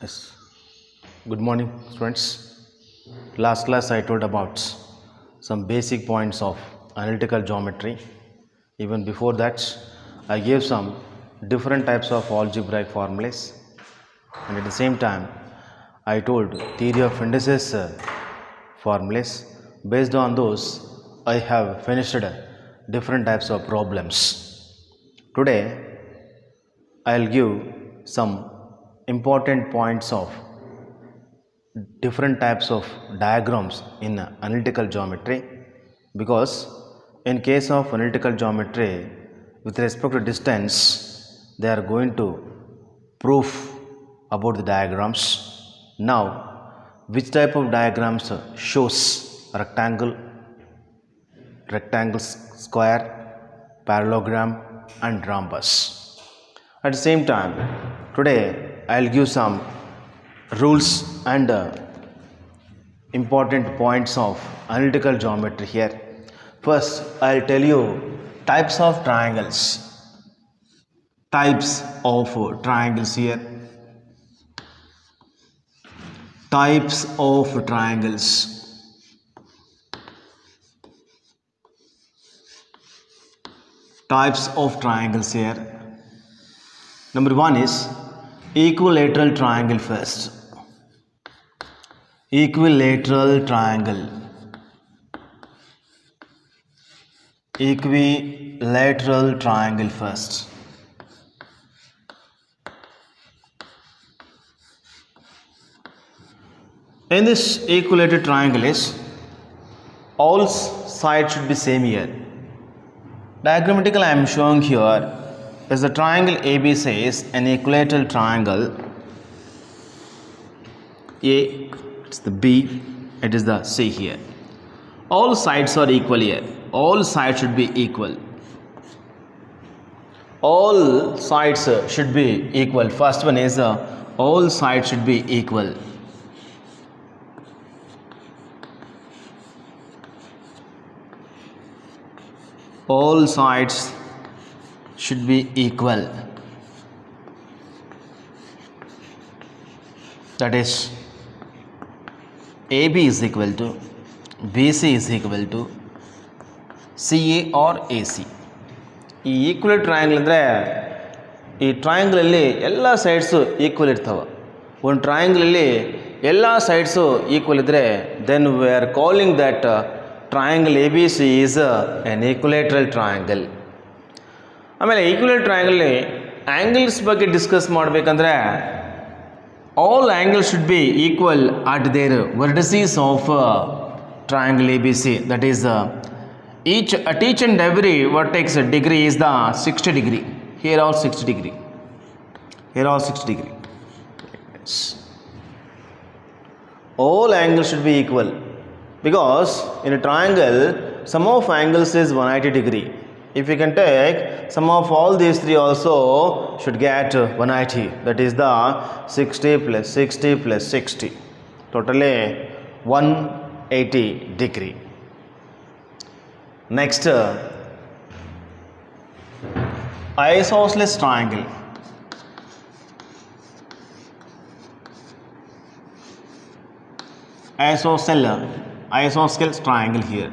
Yes. Good morning, students. Last class I told about some basic points of analytical geometry. Even before that, I gave some different types of algebraic formulas, and at the same time, I told theory of indices formulas. Based on those, I have finished different types of problems. Today, I'll give some important points of different types of diagrams in analytical geometry, because in case of analytical geometry with respect to distance they are going to prove about the diagrams. Now, which type of diagrams shows rectangle, square, parallelogram and rhombus? At the same time, today I'll give some rules and important points of analytical geometry here. First, I'll tell you types of triangles. Types of triangles here. Types of triangles. Types of triangles here. Number one is equilateral triangle first. Equilateral triangle. Equilateral triangle first. In this equilateral triangle is all sides should be same here. Diagrammatically I am showing here is the triangle ABC is an equilateral triangle. A, it's the B, it is the C here. All sides are equal here. All sides should be equal. All sides should be equal. First one is all sides should be equal. All sides should be equal. That is, AB is equal to BC is equal to CA or AC. ಈ equal triangle ಅಂದರೆ ಈ ಟ್ರಯಾಂಗಲಲ್ಲಿ ಎಲ್ಲ sides equal ಇರ್ತವೆ. ಒಂದು ಟ್ರಯಾಂಗಲಲ್ಲಿ ಎಲ್ಲ sides equal ಇದ್ದರೆ then we are calling that triangle A B C is an equilateral triangle. ಆಮೇಲೆ ಈಕ್ವಲೇಟ್ ಟ್ರಯಾಂಗಲ್ಲಿ ಆ್ಯಂಗಲ್ಸ್ ಬಗ್ಗೆ ಡಿಸ್ಕಸ್ ಮಾಡಬೇಕಂದ್ರೆ all angles should be equal at their vertices of triangle ABC. That is, at each and every vertex degree is the 60 degree. Here all 60 degree. Here all 60 degree. Yes. All angles should be equal, because in a triangle sum of angles is 180 degree. If you can take sum of all these three also should get 180. That is the 60 plus 60 plus 60. Totally 180 degree. Next, isosceles triangle. Isosceles triangle here.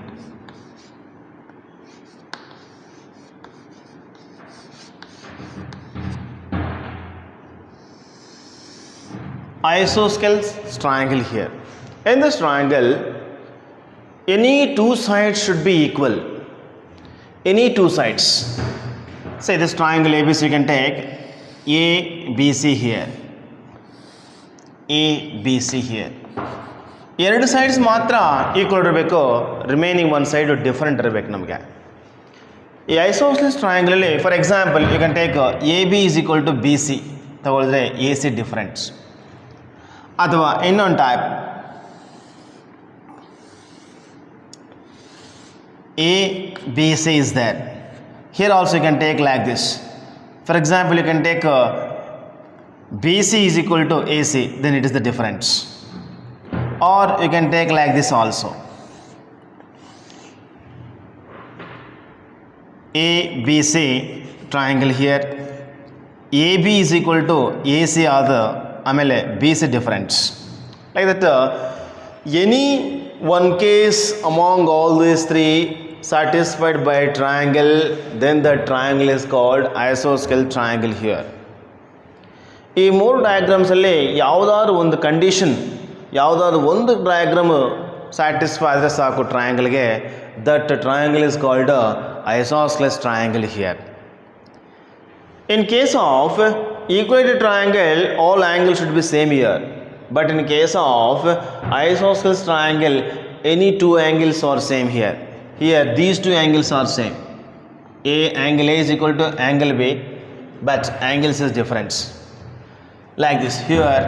Isosceles triangle here. In this triangle, any two sides should be equal. Any two sides. Say this triangle ABC, you can take ABC here, ABC here. ಎರಡು sides ಮಾತ್ರ equal ಇರಬೇಕು, remaining one side different ಇರಬೇಕು ನಮಗೆ. ಈ isosceles ಟ್ರಯಾಂಗಲಲ್ಲಿ for example you can take A B is equal to B C ತಗೊಳಿದ್ರೆ A C difference. ಅಥವಾ ಇನ್ನೊಂದು type A B C is there. Here also you can take like this. For example, you can take BC is equal to AC, then it is the difference. Or you can take like this also. ABC triangle here. AB is equal to AC or the ಆಮೇಲೆ B C difference like that any one case among all these three satisfied by a triangle, then the triangle is called isosceles triangle here. ಈ ಮೂರು ಡಯಾಗ್ರಾಮ್ಸಲ್ಲಿ ಯಾವುದಾದ್ರು ಒಂದು condition ಯಾವುದಾದ್ರು ಒಂದು diagram satisfy ಆದರೆ ಸಾಕು ಟ್ರಯಾಂಗಲ್ಗೆ, that triangle is called isosceles triangle here. In case of equilateral triangle, all angles should be same here. But in case of isosceles triangle, any two angles are same here. Here these two angles are same. Angle A is equal to angle B, but angles is different. Like this. Here,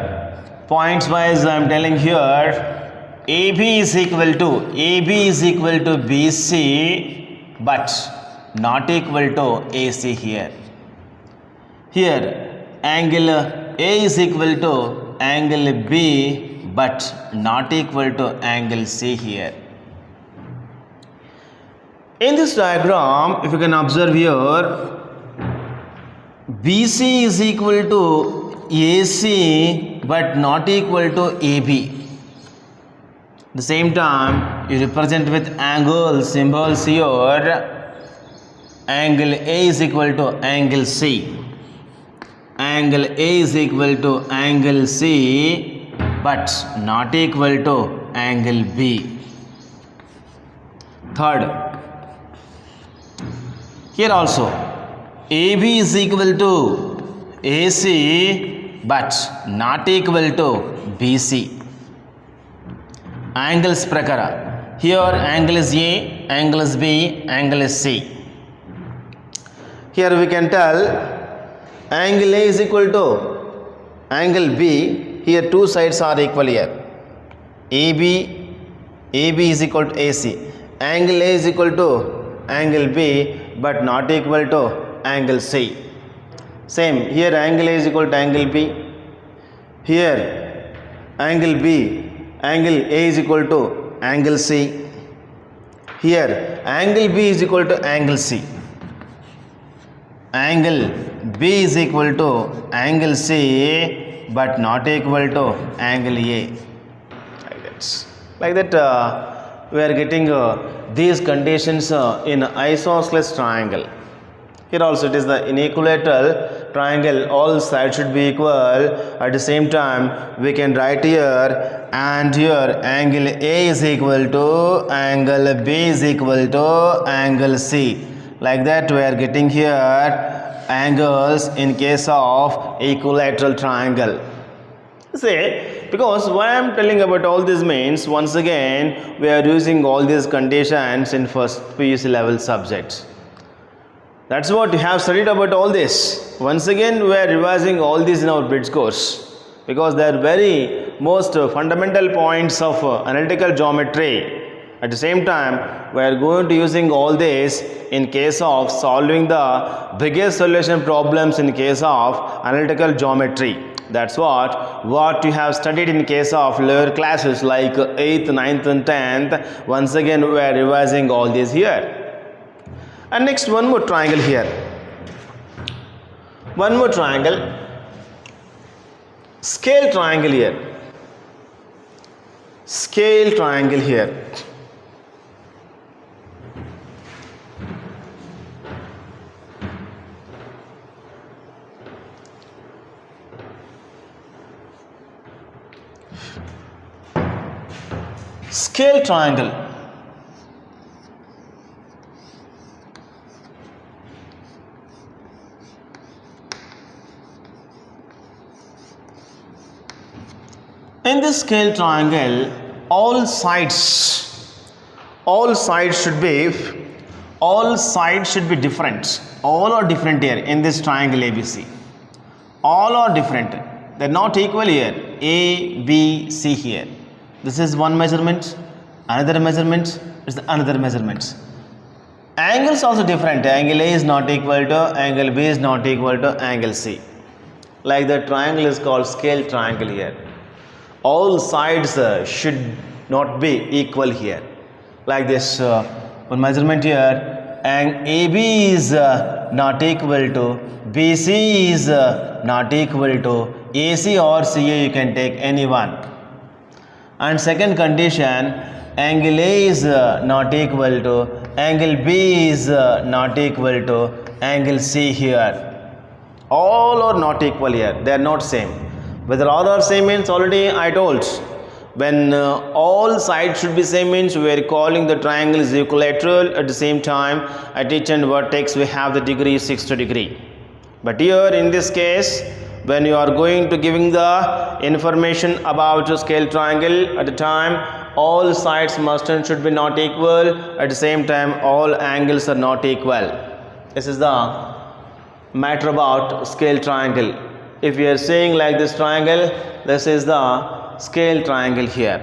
points wise I am telling here, AB is equal to BC, but not equal to AC here. Here, angle A is equal to angle B, but not equal to angle C here. In this diagram, if you can observe here, BC is equal to AC, but not equal to AB. At the same time, you represent with angle symbols here. Angle A is equal to angle C. Angle A is equal to angle C, but not equal to angle B. Third, here also AB is equal to AC, but not equal to BC. Angles prakara, here angle is A, angle is B, angle is C. Here we can tell angle A is equal to angle B. Here two sides are equal here. AB is equal to AC. Angle A is equal to angle B, but not equal to angle C. Same here, angle A is equal to angle B. Here angle A is equal to angle C. Here angle B is equal to angle C. Angle B is equal to angle C, but not equal to angle A. Like that, we are getting these conditions in isosceles triangle. Here also it is the equilateral triangle, all sides should be equal. At the same time, we can write here, and here angle A is equal to angle B is equal to angle C. Like that, we are getting here angles in case of equilateral triangle. Say, because why I am telling about all this means, once again we are using all these conditions in first PUC level subjects. That's what you have studied about all this. Once again we are revising all these in our bridge course, because they are very most fundamental points of analytical geometry. At the same time, we are going to using all this in case of solving the biggest solution problems in case of analytical geometry. That's what you have studied in case of lower classes like 8th, 9th and 10th. Once again we are revising all this here. And next, one more triangle here. One more triangle. Scale triangle here. Scale triangle here. Scale triangle. In this scale triangle, all sides should be different. All are different here in this triangle ABC. All are different. They are not equal here. A, B, C here. This is one measurement, another measurement is another measurement. Angles also different. Angle A is not equal to angle B is not equal to angle C. Like the triangle is called scale triangle here. All sides should not be equal here. Like this, one measurement here, and AB is not equal to BC is not equal to AC or CA you can take any one. And second condition, angle A is not equal to angle B is not equal to angle C here. All are not equal here, they are not same. Whether all are same means already I told. When all sides should be same means we are calling the triangle is equilateral. At the same time, at each end vertex we have the degree 60 degree. But here in this case, when you are going to giving the information about the scale triangle, at the time all sides must and should be not equal. At the same time all angles are not equal. This is the matter about scale triangle. If we are saying like this triangle, this is the scale triangle here.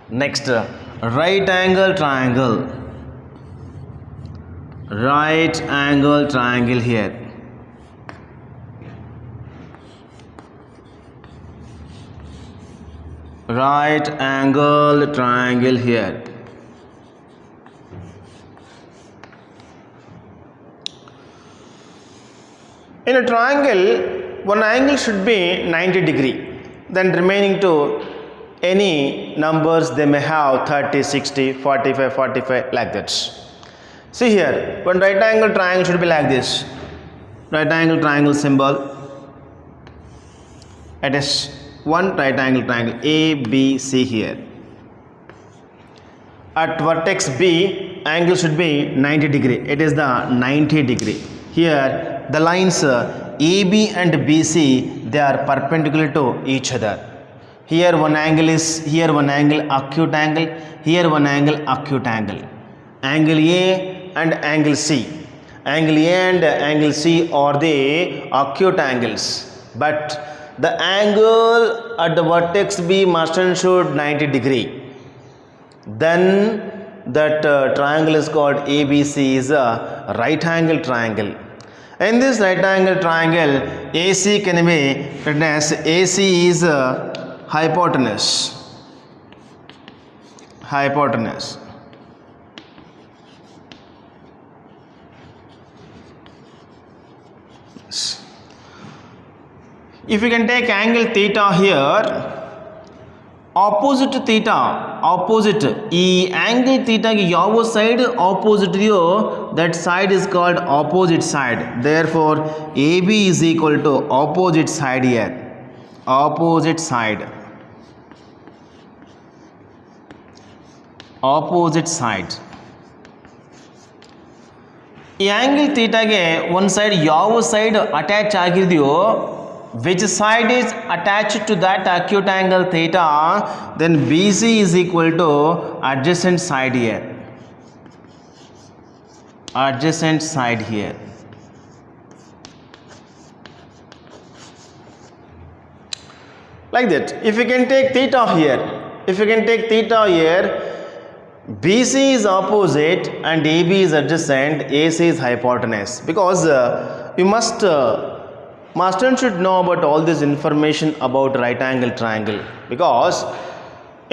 Next, right angle triangle. Right angle triangle here. Right angle triangle here. In a triangle, one angle should be 90 degree. Then remaining to any numbers they may have 30, 60, 45, 45 like that. See here, one right angle triangle should be like this. Right angle triangle symbol. It is one right angle triangle A, B, C here. At vertex B, angle should be 90 degree. It is the 90 degree. Here, the lines AB and BC, they are perpendicular to each other. Here one angle is, here one angle acute angle, here one angle acute angle. Angle A and angle C. Angle A and angle C are the acute angles. But the angle at the vertex B must and should 90 degree. Then that triangle is called ABC is a right angle triangle. In this right angle triangle, AC can be written as AC is hypotenuse. Hypotenuse. If you can take angle theta here, opposite to theta, opposite, ಈ angle theta ಗೆ ಯಾವ side opposite ಇದೆಯೋ that side is called opposite side. Therefore, AB is equal to opposite side here. Opposite side. Opposite side. ಈ angle theta ಗೆ one side ಯಾವ side attach ಆಗಿದೆಯೋ, which side is attached to that acute angle theta, then BC is equal to adjacent side here. Adjacent side here. Like that. If you can take theta here, if you can take theta here, BC is opposite and AB is adjacent, AC is hypotenuse. Because you must master should know about all this information about right angle triangle, because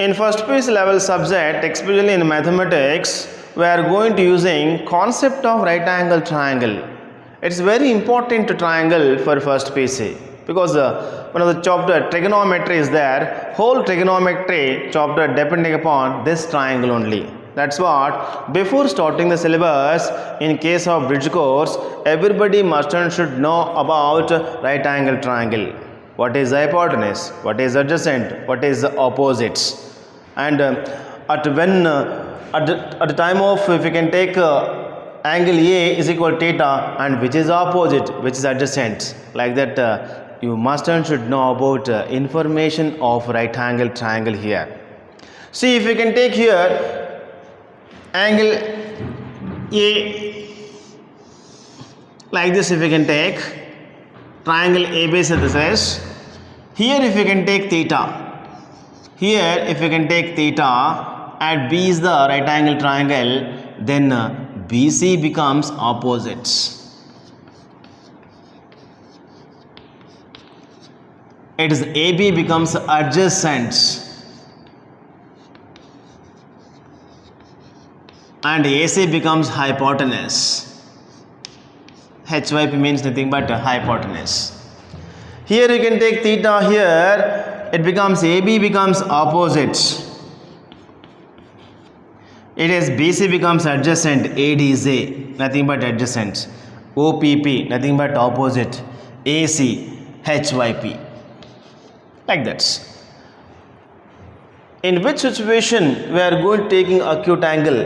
in first piece level subject, especially in mathematics, we are going to using concept of right angle triangle. It's very important to triangle for first PC, because one of the chapter trigonometry is there. Whole trigonometry chapter depending upon this triangle only. That's what, before starting the syllabus, in case of bridge course, everybody must and should know about right angle triangle. What is hypotenuse? What is adjacent? What is the opposites? And at the time of, if you can take angle A is equal to theta, and which is opposite, which is adjacent, like that you must and should know about information of right angle triangle here. See, if you can take here angle A like this, if you can take triangle ABC, this is here. If you can take theta here, if you can take theta and B is the right angle triangle, then BC becomes opposites. It is AB becomes adjacent and AC becomes hypotenuse. HYP means nothing but hypotenuse. Here you can take theta here, it becomes AB becomes opposite. It is BC becomes adjacent, ADZ, nothing but adjacent. OPP, nothing but opposite. AC, HYP. Like that. In which situation we are going to taking acute angle?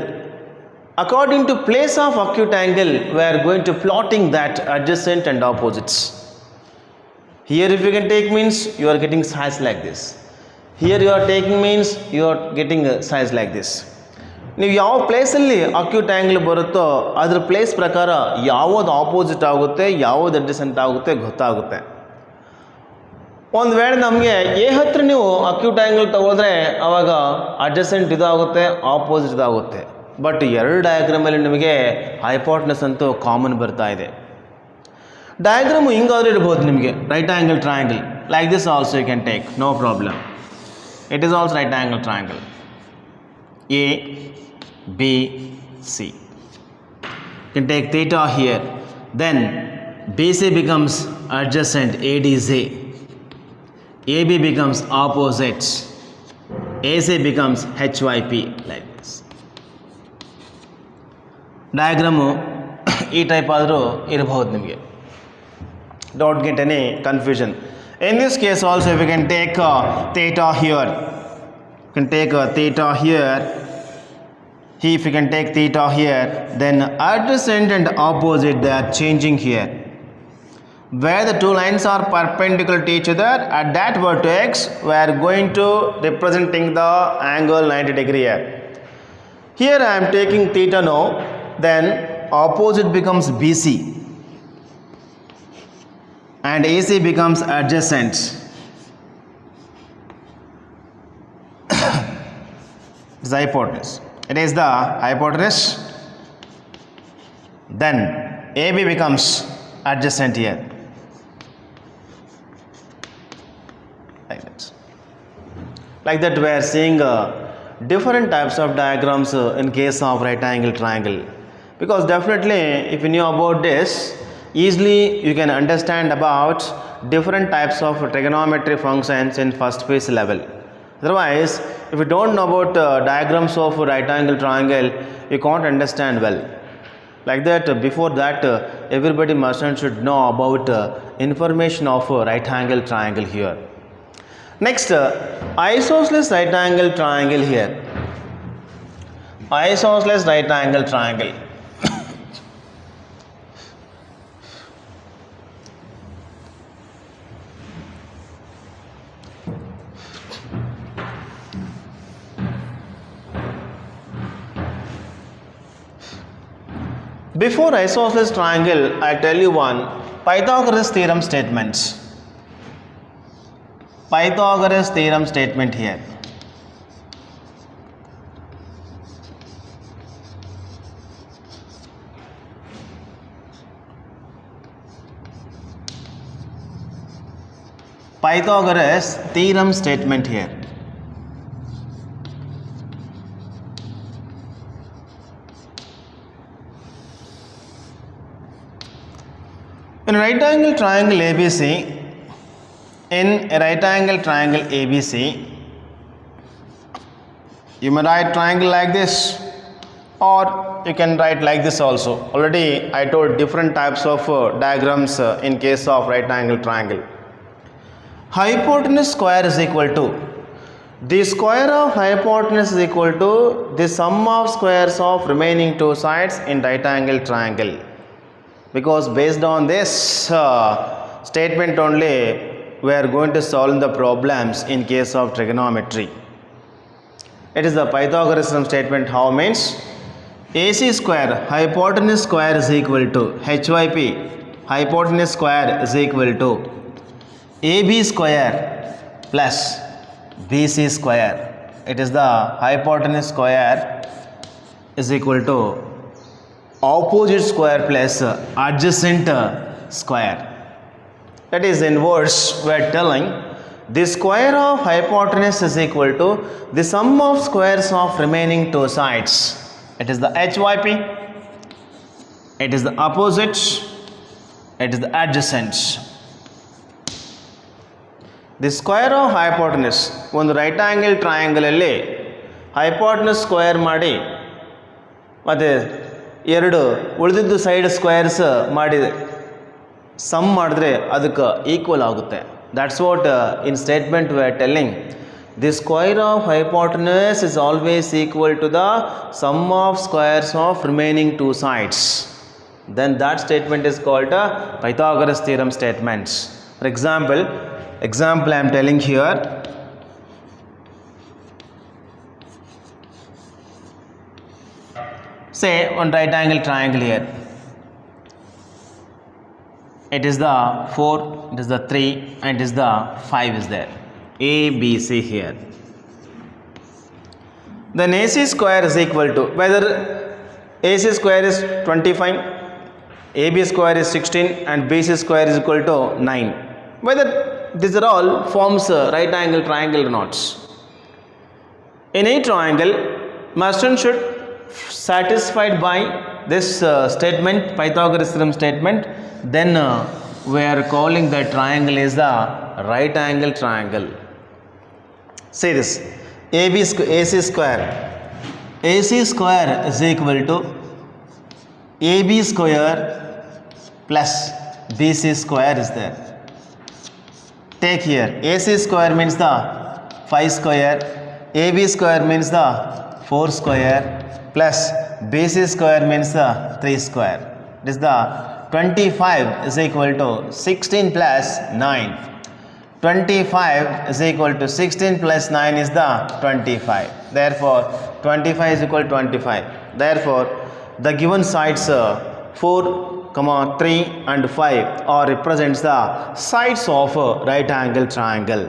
According to place of acute angle, we are going to plotting that adjacent and opposites. Here if you can take means you are getting size like this. Here you are taking means you are getting a size like this. ನೀವು ಯಾವ ಪ್ಲೇಸಲ್ಲಿ acute angle ಬರುತ್ತೋ ಅದರ place ಪ್ರಕಾರ ಯಾವುದು opposite ಆಗುತ್ತೆ ಯಾವುದು adjacent ಆಗುತ್ತೆ ಗೊತ್ತಾಗುತ್ತೆ. ಒಂದು ವೇಳೆ ನಮಗೆ ಎ ಹತ್ರ ನೀವು ಅಕ್ಯೂಟ್ ಆ್ಯಂಗಲ್ ತಗೋದ್ರೆ ಆವಾಗ ಅಡ್ಜಸೆಂಟ್ ಇದಾಗುತ್ತೆ ಆಪೋಸಿಟ್ ಇದಾಗುತ್ತೆ. ಬಟ್ ಎರಡು ಡಯಾಗ್ರಾಮಲ್ಲಿ ನಿಮಗೆ ಹೈಪೋಟೆನಸ್ ಅಂತೂ ಕಾಮನ್ ಬರ್ತಾ ಇದೆ. ಡಯಾಗ್ರಾಮು ಹಿಂಗಾದ್ರೂ ಇರ್ಬೋದು ನಿಮಗೆ right angle triangle like this also you can take no problem. It is also right angle triangle A, B, C. You can take theta here. Then BC becomes adjacent ADZ. AB becomes opposite. AC becomes HYP like this. Diagram ಈ type ಆದರೂ ಇರಬಹುದು ನಿಮಗೆ. Don't get any confusion. In this case also if you can take theta here. You can take theta here. If you can take theta here, then adjacent and opposite they are changing here. Where the two lines are perpendicular to each other, at that vertex we are going to representing the angle 90 degree here. Here I am taking theta now, then opposite becomes BC and AC becomes adjacent. It's the hypotenuse. It is the hypotenuse. Then AB becomes adjacent here. Like that. Like that we are seeing different types of diagrams in case of right angle triangle. Because definitely if you know about this, easily you can understand about different types of trigonometry functions in first phase level. Otherwise, if you don't know about diagrams of right angle triangle, you can't understand well. Like that, before that, everybody must and should know about information of right angle triangle here. Next, isosceles right angle triangle here. Isosceles right angle triangle. Before isosceles triangle, I tell you one Pythagoras theorem statements. Pythagoras theorem statement here. Pythagoras theorem statement here. In right angle triangle ABC, in a right angle triangle ABC, you may write triangle like this, or you can write like this also. Already I told different types of diagrams in case of right angle triangle. Hypotenuse square is equal to the square of hypotenuse is equal to the sum of squares of remaining two sides in right angle triangle. Because based on this statement only we are going to solve the problems in case of trigonometry. It is the Pythagoras statement. How means AC square hypotenuse square is equal to HYP hypotenuse square is equal to AB square plus BC square. It is the hypotenuse square is equal to opposite square plus adjacent square. That is inverse. We are telling the square of hypotenuse is equal to the sum of squares of remaining two sides. It is the HYP. It is the opposite. It is the adjacent. The square of hypotenuse, ಒಂದು right angle ಟ್ರಯಾಂಗಲಲ್ಲಿ hypotenuse square ಮಾಡಿ ಮತ್ತು ಎರಡು ಉಳಿದಿದ್ದು side squares ಮಾಡಿ some ಮಾಡಿದ್ರೆ ಅದಕ್ಕೆ equal ಆಗುತ್ತೆ. That's what in statement we are telling. The square of hypotenuse is always equal to the sum of squares of remaining two sides. Then that statement is called a Pythagoras theorem statement. For example I am telling here. Say one right angle triangle here. It is the 4, it is the 3 and it is the 5 is there. A, B, C here. Then AC square is equal to, whether AC square is 25, AB square is 16 and BC square is equal to 9. Whether these are all forms right angle triangle or not. In a triangle, Marston should satisfied by this statement, Pythagoras theorem statement, then we are calling the triangle is the right angle triangle. Say this, AC square is equal to AB square plus BC square is there. Take here, AC square means the 5 square, AB square means the 4 square plus BC square means the 3 square. It is the 25 is equal to 16 plus 9. 25 is equal to 16 plus 9 is the 25. Therefore 25 is equal to 25. Therefore the given sides 4, 3 and 5 are represents the sides of a right angle triangle.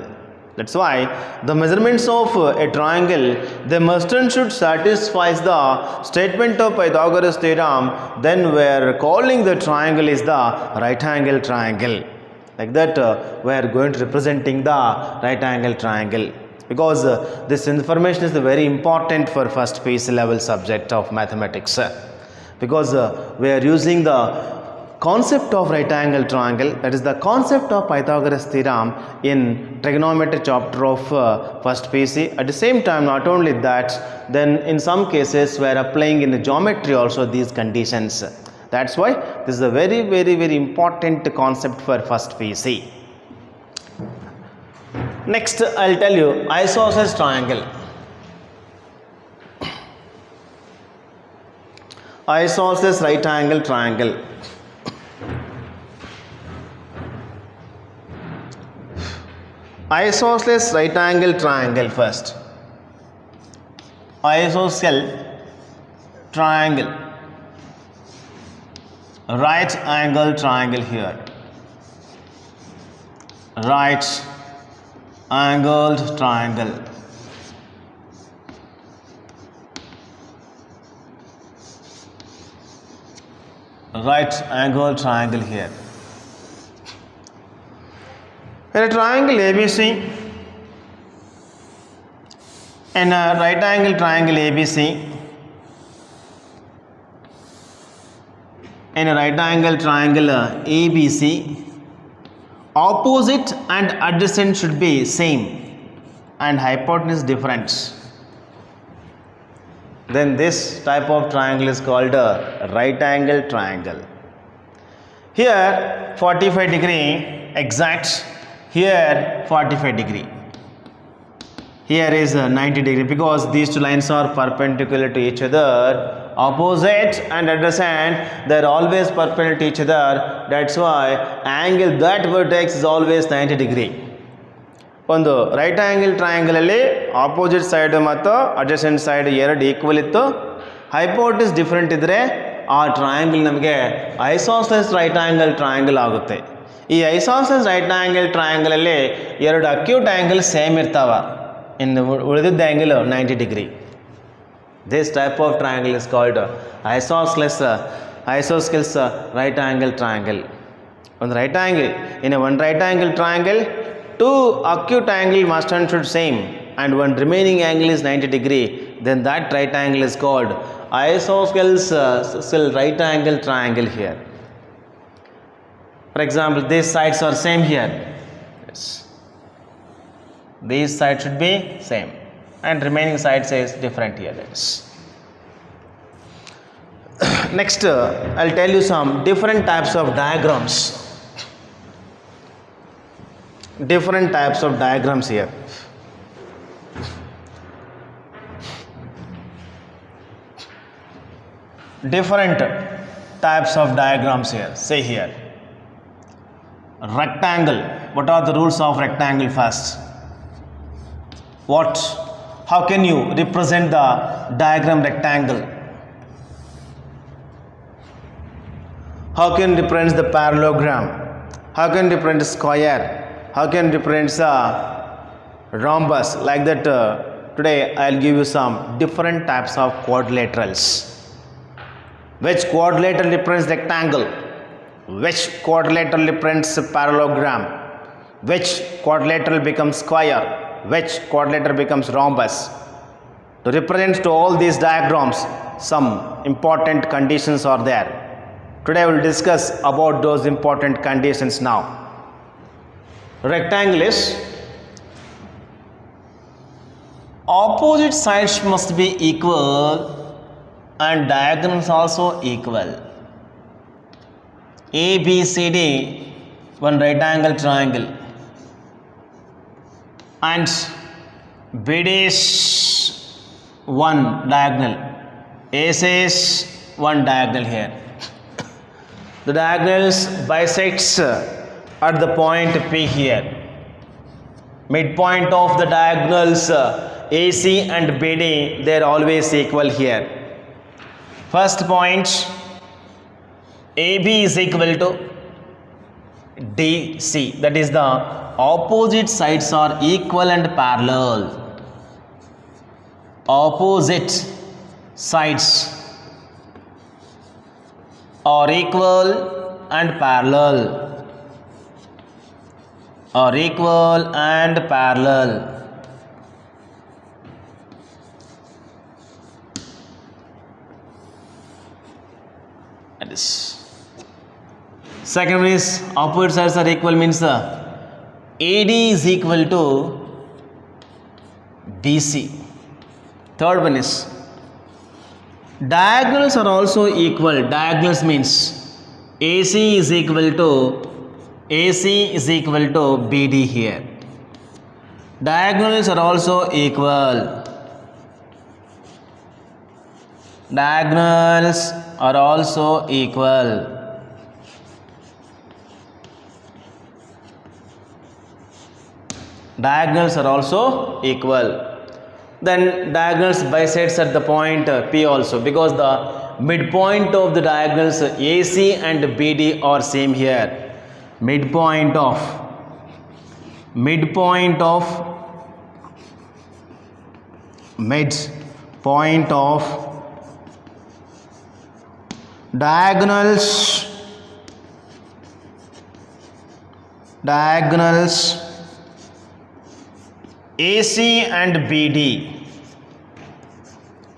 That's why the measurements of a triangle, the Marston should satisfy the statement of Pythagoras theorem, then we are calling the triangle is the right angle triangle. Like that we are going to representing the right angle triangle, because this information is very important for first PC level subject of mathematics, because we are using the concept of right angle triangle, that is the concept of Pythagoras theorem in trigonometry chapter of first PC. At the same time, not only that, then in some cases we are applying in the geometry also these conditions. That's why this is a very important concept for first PC. Next I'll tell you isosceles triangle. Isosceles right angle triangle. Isosceles right angle triangle first. Isosceles triangle. Right angle triangle here. Right angled triangle. Right angle triangle here. In a triangle ABC, in a right angle triangle ABC, in a right angle triangle ABC, opposite and adjacent should be same and hypotenuse different. Then this type of triangle is called a right angle triangle. Here 45 degree exact, here 45 degree, here is 90 degree, because these two lines are perpendicular to each other. Opposite and adjacent, they are always perpendicular to each other. That's why angle that vertex is always 90 degree. ಒಂದು right angle ಟ್ರಯಾಂಗಲಲ್ಲಿ opposite side ಮತ್ತು adjacent side ಎರಡು equal ಇತ್ತು, hypotenuse different ಇದ್ದರೆ ಆ triangle ನಮಗೆ isosceles right angle triangle ಆಗುತ್ತೆ. ಈ isosceles right angle ಟ್ರಯಾಂಗಲಲ್ಲಿ ಎರಡು ಅಕ್ಯೂಟ್ ಆ್ಯಂಗಲ್ ಸೇಮ್ ಇರ್ತಾವ, ಇನ್ನು ಉಳಿದಿದ್ದ angle 90 degree. This type of triangle is called isosceles right angle triangle. ಒಂದು right angle, in one right angle triangle, two acute angle must and should same and one remaining angle is 90 degree, then that right angle is called isosceles right angle triangle here. For example, these sides are same here. Yes. These sides should be same and remaining sides is different here. Next, I'll tell you some different types of diagrams. Different types of diagrams here. Different types of diagrams here. Say here. Rectangle. What are the rules of rectangle first? How can you represent the diagram rectangle? How can you represent the parallelogram? How can you represent the square? How can you represent the rhombus? Like that, today I'll give you some different types of quadrilaterals. Which quadrilateral represents rectangle? Which quadrilateral represents parallelogram? Which quadrilateral becomes square? Which quadrilateral becomes rhombus? To represent to all these diagrams, some important conditions are there. Today we will discuss about those important conditions now. Rectangle is opposite sides must be equal and diagonals also equal. A, B, C, D, one right angle triangle, and BD is one diagonal, AC is one diagonal here. The diagonals bisects at the point P here. Midpoint of the diagonals AC and BD, they are always equal here. First point, AB is equal to DC, that is the opposite sides are equal and parallel. Opposite sides are equal and parallel. Are equal and parallel. That is. Second one is opposite sides are equal means the AD is equal to BC. Third one is diagonals are also equal. Diagonals means AC is equal to BD here. Diagonals are also equal. Diagonals are also equal. Diagonals are also equal. Then diagonals bisects at the point P also, because the midpoint of the diagonals AC and BD are same here. Midpoint of diagonals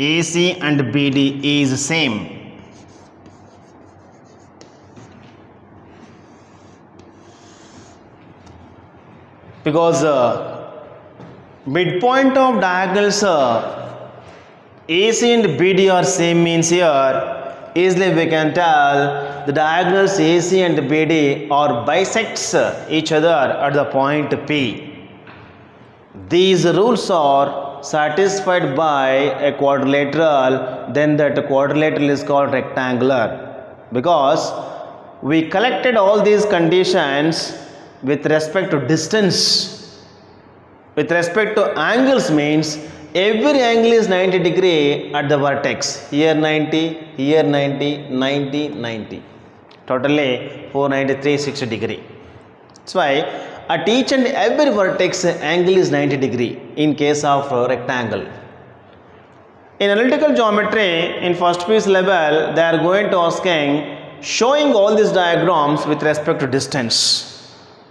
AC and BD is same. Because midpoint of diagonals AC and BD are same means here easily we can tell the diagonals AC and BD are bisects each other at the point P. These rules are satisfied by a quadrilateral, then that quadrilateral is called rectangular, because we collected all these conditions with respect to distance. With respect to angles means every angle is 90 degree at the vertex. Here 90, here 90, 90, 90. Totally 490, 360 degree. That's why at each and every vertex angle is 90 degree in case of rectangle. In analytical geometry, in first piece level, they are going to asking showing all these diagrams with respect to distance.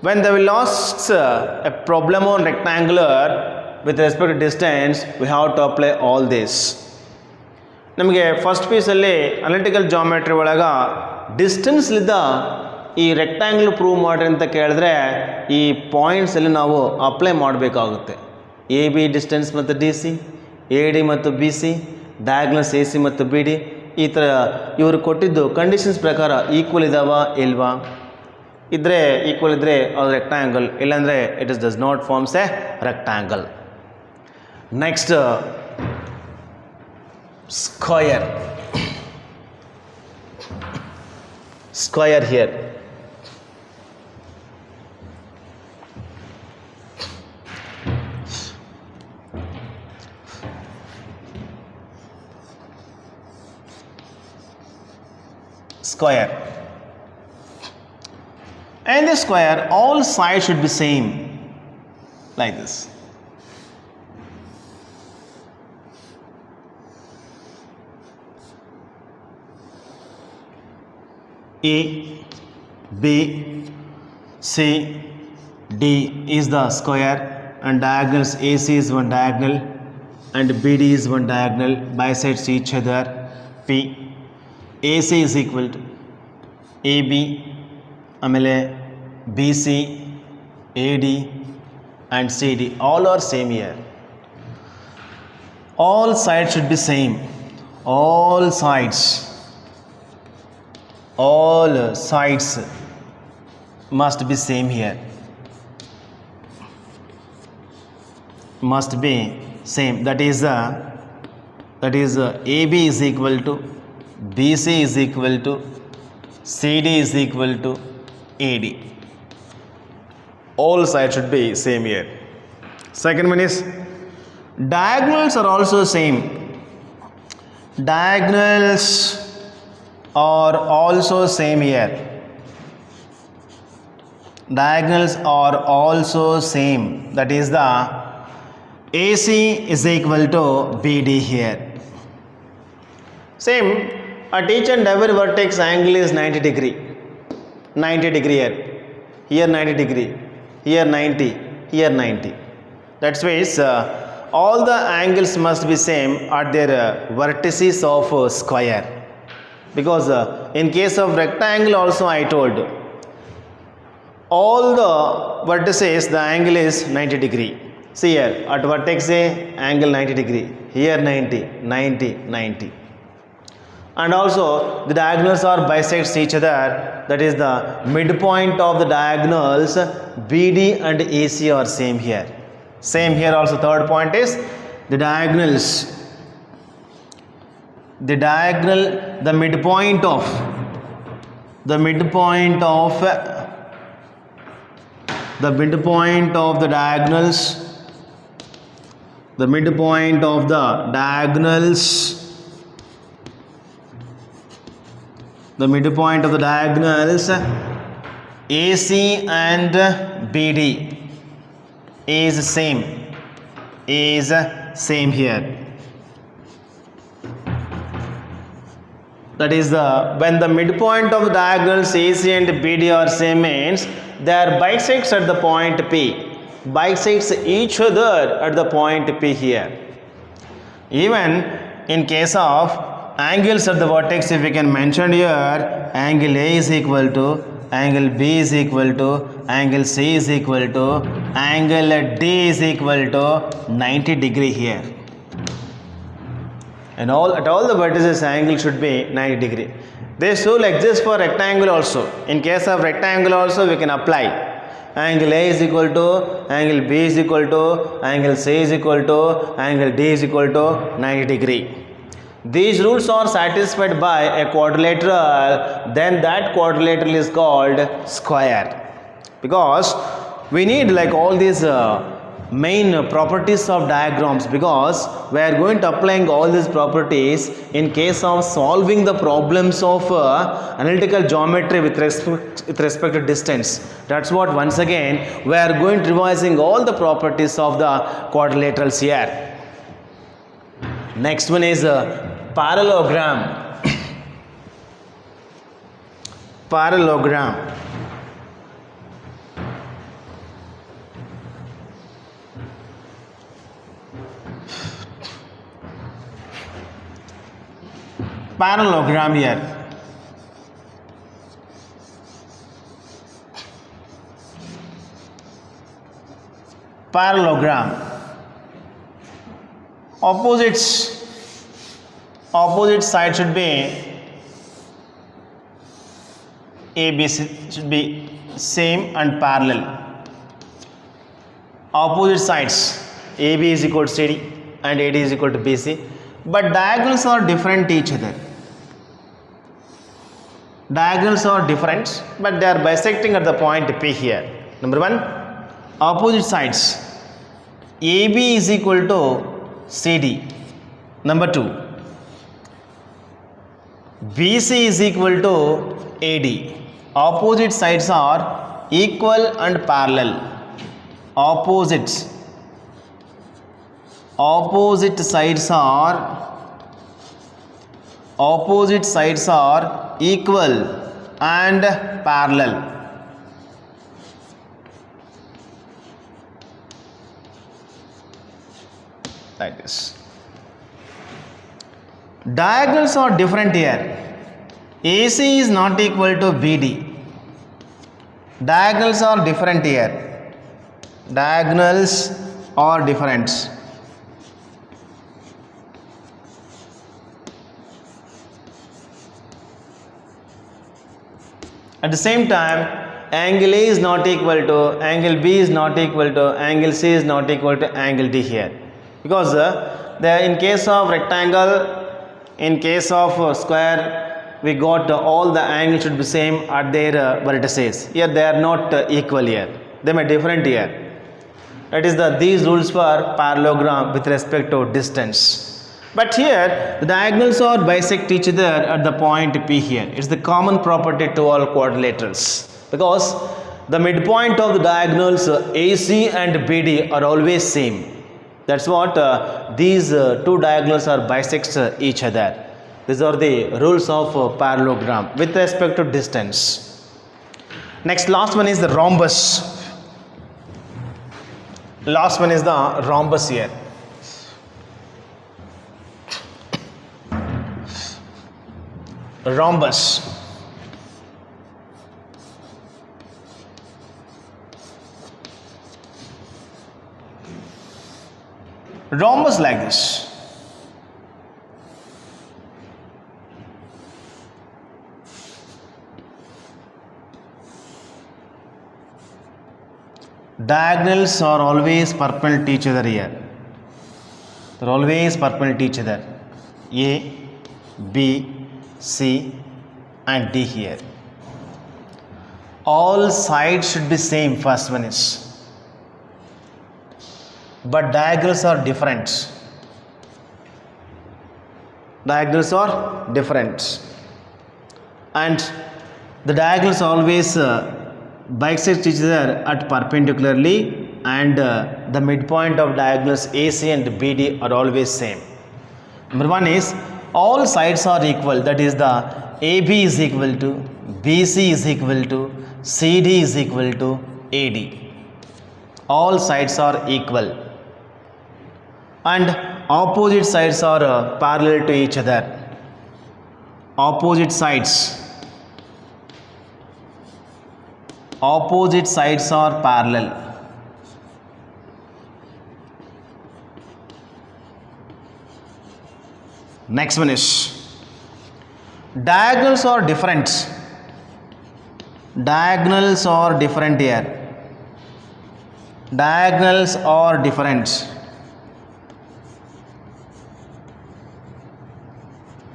When they will ask a problem on rectangular with respect to distance, we have to apply all this. ನಮಗೆ first ಪೀಸಲ್ಲಿ analytical geometry ಒಳಗೆ distance ಲಿದ್ದ ಈ rectangle prove ಮಾಡಿರಿ ಅಂತ ಕೇಳಿದ್ರೆ ಈ ಪಾಯಿಂಟ್ಸಲ್ಲಿ ನಾವು apply ಮಾಡಬೇಕಾಗುತ್ತೆ. ಎ ಬಿ ಡಿಸ್ಟೆನ್ಸ್ ಮತ್ತು ಡಿ ಸಿ, ಎ ಡಿ ಮತ್ತು B C, diagonals A C ಮತ್ತು ಬಿ ಡಿ, ಈ ಥರ ಇವರು ಕೊಟ್ಟಿದ್ದು ಕಂಡೀಷನ್ಸ್ ಪ್ರಕಾರ ಈಕ್ವಲ್ ಇದಾವ ಇಲ್ವಾ, ಇದ್ದರೆ ಈಕ್ವಲ್ ಇದ್ದರೆ ಅದು ರೆಕ್ಟ್ಯಾಂಗಲ್, ಇಲ್ಲಾಂದರೆ it is does not forms a rectangle. Next square. Square here. Square. And the square, all sides should be same, like this. A, B, C, D is the square, and diagonals AC is one diagonal and BD is one diagonal, bisects each other. P, AC is equal to AB, amele BC, AD and CD, all are same here. All sides should be same. All sides must be same here, must be same. That is AB is equal to BC is equal to CD is equal to AD. All sides should be same here. Second one is diagonals are also same. Diagonals are also same here. Diagonals are also same. That is the AC is equal to BD here. Same, at each and every vertex angle is 90 degree. 90 degree here. Here 90 degree. Here 90. Here 90. That's why all the angles must be same at their vertices of square. Because in case of rectangle also I told all the vertices the angle is 90 degree. See here at vertex A angle 90 degree, here 90, 90, 90. And also the diagonals are bisects each other, that is the midpoint of the diagonals BD and AC are same here. Same here also. Third point is the diagonals. The midpoint of the diagonals, AC and BD is same here. That is when the midpoint of the diagonals AC and BD are same means they are bisects at the point P, bisects each other at the point P here. Even in case of angles at the vertex, if we can mention here, angle A is equal to angle B is equal to angle C is equal to angle D is equal to 90 degree here. And at all the vertices angle should be 90 degree. This rule exists for rectangle also. In case of rectangle also we can apply. Angle A is equal to angle B is equal to angle C is equal to angle D is equal to 90 degree. These rules are satisfied by a quadrilateral, then that quadrilateral is called square. Because we need like all these main properties of diagrams, because we are going to applying all these properties in case of solving the problems of analytical geometry with respect to distance. That's what once again we are going to revising all the properties of the quadrilaterals here. Next one is parallelogram. Parallelogram. Parallelogram here. parallelogram. Opposite side should be ABC, should be same and parallel. Opposite sides AB is equal to CD and AD is equal to BC, but diagonals are different each other. Diagonals are different, but they are bisecting at the point P here. Number 1, opposite sides AB is equal to CD. Number 2, BC is equal to AD. Opposite sides are equal and parallel. Opposite sides are equal and parallel. Like this. Diagonals are different here. AC is not equal to BD. Diagonals are different here. Diagonals are different. At the same time, angle A is not equal to angle B is not equal to angle C is not equal to angle D here, because in case of rectangle, in case of square, we got all the angles should be same at their vertices. Here they are not equal here. They may different here. That is these rules for parallelogram with respect to distance. But here the diagonals are bisect each other at the point P here. It's the common property to all quadrilaterals, because the midpoint of the diagonals AC and BD are always same. That's what these two diagonals are bisect each other. These are the rules of parallelogram with respect to distance. Next, last one is the rhombus. Last one is the rhombus here. Rhombus. Rhombus like this. Diagonals are always perpendicular to each other here. They are always perpendicular to each other. A, B, C and D here. All sides should be same, first one is. But diagonals are different. Diagonals are different. And the diagonals always bisect each other at perpendicularly, and the midpoint of diagonals AC and BD are always same. Number 1 is all sides are equal. That is the AB is equal to BC is equal to CD is equal to AD. All sides are equal. And opposite sides are parallel to each other. Opposite sides are parallel. Next one is diagonals are different. Diagonals are different here. Diagonals are different.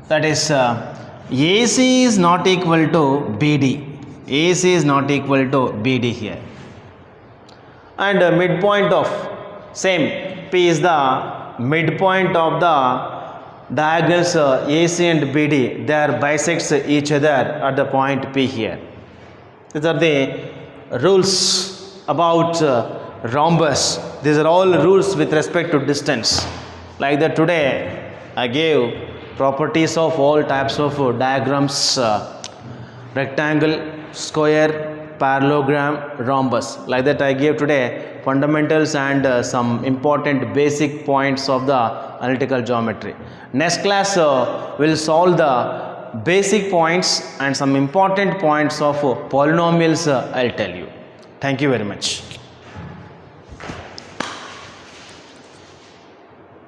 That is AC is not equal to BD. AC is not equal to BD here. And midpoint of same P is the midpoint of the diagonals AC and BD. They are bisects each other at the point P here. These are the rules about rhombus. These are all rules with respect to distance. Like that, today I gave properties of all types of diagrams: rectangle, square, parallelogram, rhombus. Like that I gave today fundamentals and some important basic points of the analytical geometry. Next class will solve the basic points and some important points of polynomials. I'll tell you. Thank you very much.